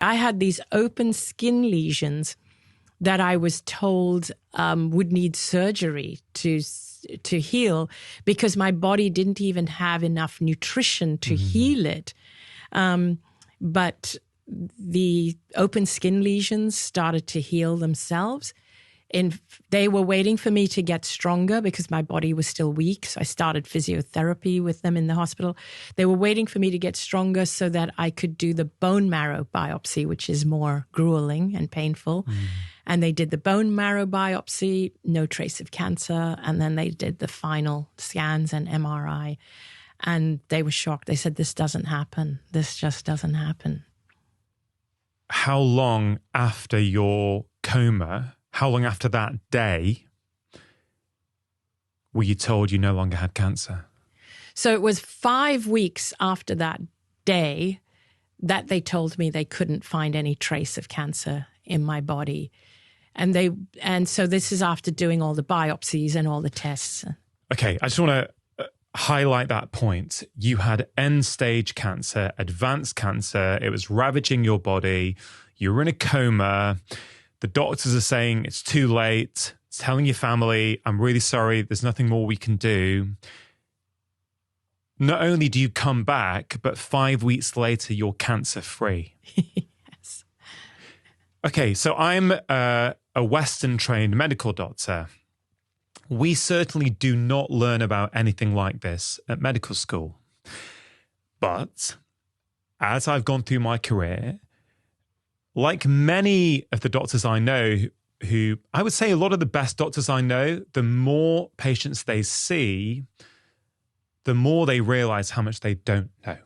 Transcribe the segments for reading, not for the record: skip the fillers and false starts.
I had these open skin lesions that I was told would need surgery to heal, because my body didn't even have enough nutrition to heal it. But the open skin lesions started to heal themselves. And they were waiting for me to get stronger because my body was still weak. So I started physiotherapy with them in the hospital. They were waiting for me to get stronger so that I could do the bone marrow biopsy, which is more grueling and painful. And they did the bone marrow biopsy, no trace of cancer. And then they did the final scans and MRI. And they were shocked. They said, this doesn't happen. This just doesn't happen. How long after your coma, how long after that day were you told you no longer had cancer? So it was 5 weeks after that day that they told me they couldn't find any trace of cancer in my body. And so this is after doing all the biopsies and all the tests. Okay, I just want to highlight that point. You had end-stage cancer, advanced cancer. It was ravaging your body. You were in a coma. The doctors are saying it's too late, telling your family, I'm really sorry, there's nothing more we can do. Not only do you come back, but 5 weeks later, you're cancer-free. Yes. Okay, so I'm a Western-trained medical doctor. We certainly do not learn about anything like this at medical school. But as I've gone through my career, like many of the doctors I know, who I would say a lot of the best doctors I know, the more patients they see, the more they realize how much they don't know.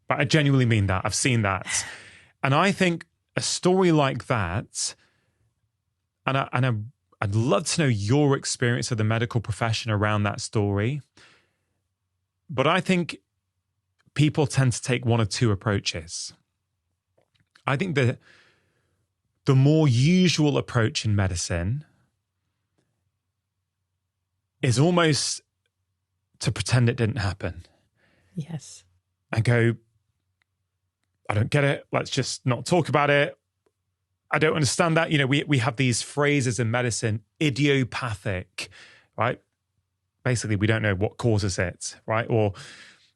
But I genuinely mean that. I've seen that. And I think a story like that, I'd love to know your experience of the medical profession around that story. But I think people tend to take one of two approaches. I think the more usual approach in medicine is almost to pretend it didn't happen. Yes. And go, I don't get it. Let's just not talk about it. I don't understand that. You know, we have these phrases in medicine, idiopathic, right? Basically, we don't know what causes it, right? Or,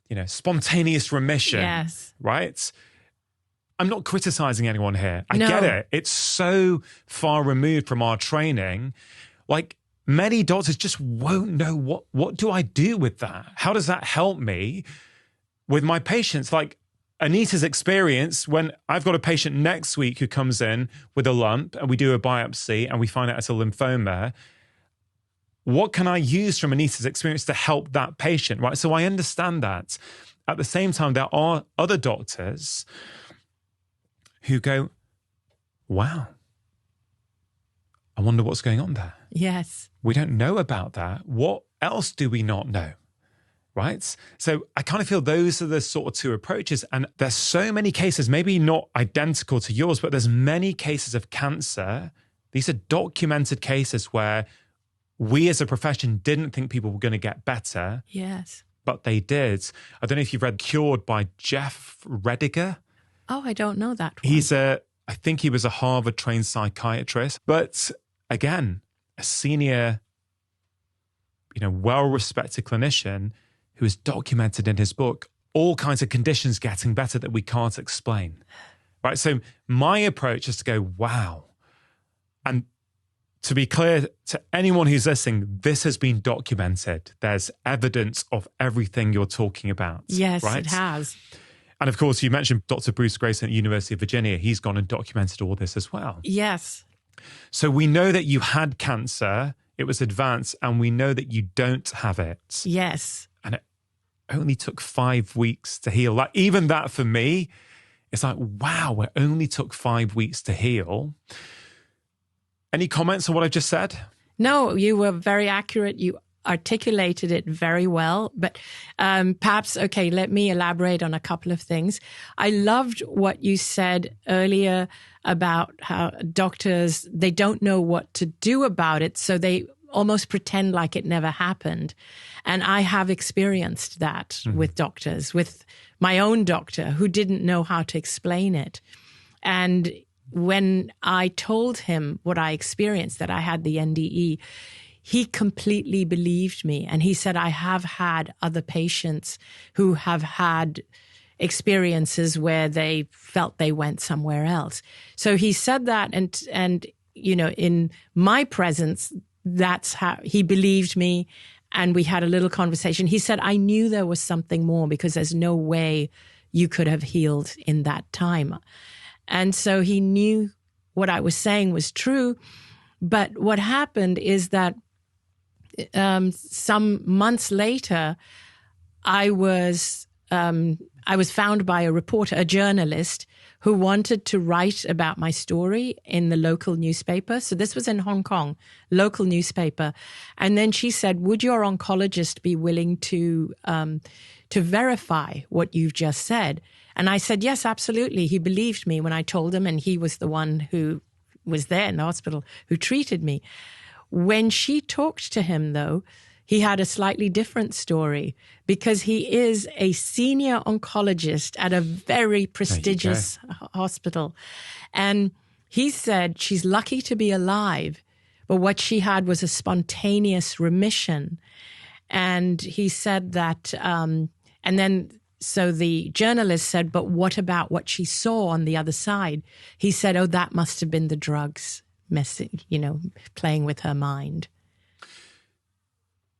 you know, spontaneous remission, yes, right? I'm not criticizing anyone here. I get it. It's so far removed from our training. Like, many doctors just won't know what do I do with that? How does that help me with my patients? Like Anita's experience, when I've got a patient next week who comes in with a lump and we do a biopsy and we find out it's a lymphoma, what can I use from Anita's experience to help that patient, right? So I understand that. At the same time, there are other doctors who go, wow, I wonder what's going on there. Yes. We don't know about that. What else do we not know? Right? So I kind of feel those are the sort of two approaches. And there's so many cases, maybe not identical to yours, but there's many cases of cancer. These are documented cases where we as a profession didn't think people were going to get better. Yes. But they did. I don't know if you've read Cured by Jeff Rediger. Oh, I don't know that one. I think he was a Harvard-trained psychiatrist, but again, a senior, well-respected clinician who has documented in his book all kinds of conditions getting better that we can't explain, right? So my approach is to go, wow. And to be clear to anyone who's listening, this has been documented. There's evidence of everything you're talking about. Yes, right? It has. And of course, you mentioned Dr. Bruce Grayson at the University of Virginia. He's gone and documented all this as well. Yes. So we know that you had cancer, it was advanced, and we know that you don't have it. Yes. And it only took 5 weeks to heal. Like, even that for me, it's like, wow, it only took 5 weeks to heal. Any comments on what I just said? No, you were very accurate. You articulated it very well, but perhaps, okay, let me elaborate on a couple of things. I loved what you said earlier about how doctors, they don't know what to do about it, so they almost pretend like it never happened. And I have experienced that with doctors, with my own doctor who didn't know how to explain it. And when I told him what I experienced, that I had the NDE, he completely believed me. And he said, I have had other patients who have had experiences where they felt they went somewhere else. So he said that, and in my presence, that's how he believed me. And we had a little conversation. He said, I knew there was something more, because there's no way you could have healed in that time. And so he knew what I was saying was true. But what happened is that some months later, I was found by a reporter, a journalist, who wanted to write about my story in the local newspaper. So this was in Hong Kong, local newspaper. And then she said, would your oncologist be willing to verify what you've just said? And I said, yes, absolutely. He believed me when I told him, and he was the one who was there in the hospital who treated me. When she talked to him, though, he had a slightly different story, because he is a senior oncologist at a very prestigious hospital. And he said she's lucky to be alive, but what she had was a spontaneous remission. And he said that, so the journalist said, but what about what she saw on the other side? He said, oh, that must have been the drugs messing, playing with her mind.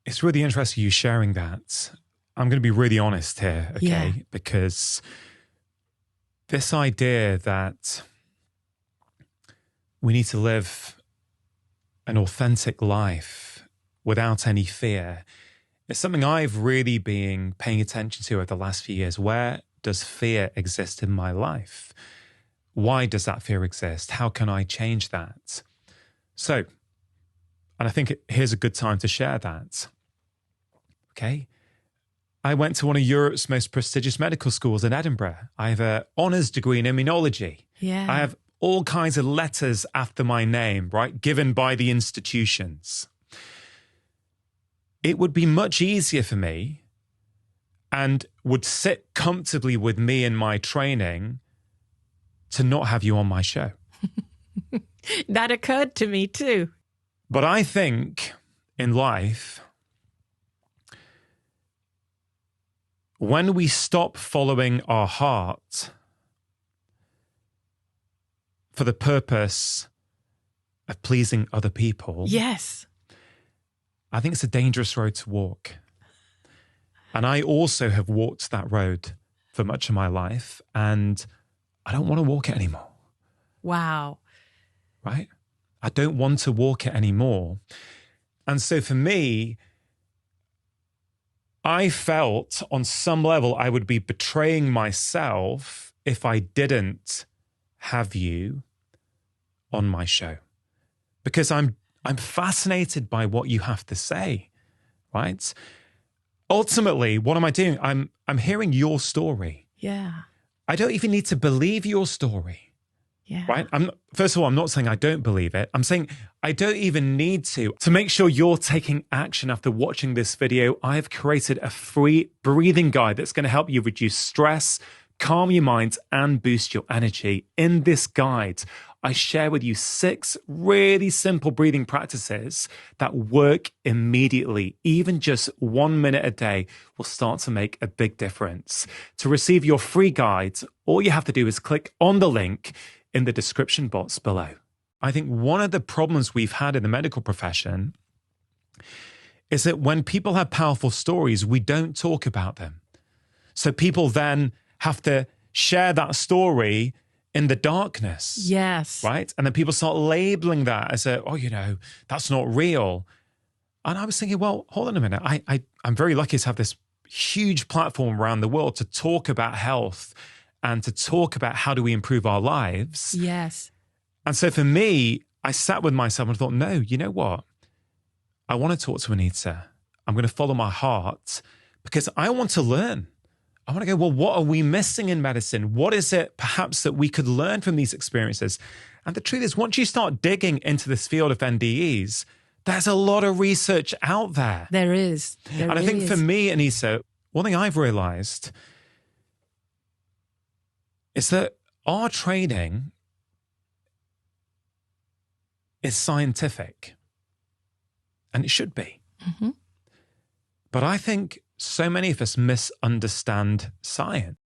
It's really interesting you sharing that. I'm going to be really honest here, okay? Yeah. Because this idea that we need to live an authentic life without any fear is something I've really been paying attention to over the last few years. Where does fear exist in my life? Why does that fear exist? How can I change that? So, and I think here's a good time to share that. Okay. I went to one of Europe's most prestigious medical schools in Edinburgh. I have an honours degree in immunology. Yeah. I have all kinds of letters after my name, right, given by the institutions. It would be much easier for me, and would sit comfortably with me in my training, to not have you on my show. That occurred to me too. But I think in life, when we stop following our heart for the purpose of pleasing other people, yes, I think it's a dangerous road to walk. And I also have walked that road for much of my life, and I don't want to walk it anymore. Wow. Right? I don't want to walk it anymore. And so for me, I felt on some level I would be betraying myself if I didn't have you on my show, because I'm fascinated by what you have to say, right? Ultimately, what am I doing? I'm hearing your story. Yeah. I don't even need to believe your story. Yeah. Right? First of all, I'm not saying I don't believe it. I'm saying I don't even need to. To make sure you're taking action after watching this video, I have created a free breathing guide that's going to help you reduce stress, calm your mind, and boost your energy. In this guide, I share with you 6 really simple breathing practices that work immediately. Even just 1 minute a day will start to make a big difference. To receive your free guide, all you have to do is click on the link in the description box below. I think one of the problems we've had in the medical profession is that when people have powerful stories, we don't talk about them. So people then have to share that story in the darkness. Yes. Right? And then people start labeling that as that's not real. And I was thinking, well, hold on a minute. I'm very lucky to have this huge platform around the world to talk about health and to talk about how do we improve our lives. Yes. And so for me, I sat with myself and thought, no, you know what? I want to talk to Anita. I'm going to follow my heart because I want to learn. I want to go, well, what are we missing in medicine? What is it perhaps that we could learn from these experiences? And the truth is, once you start digging into this field of NDEs, there's a lot of research out there. There is. And I think for me, Anita, one thing I've realized is that our training is scientific, and it should be. Mm-hmm. But I think so many of us misunderstand science.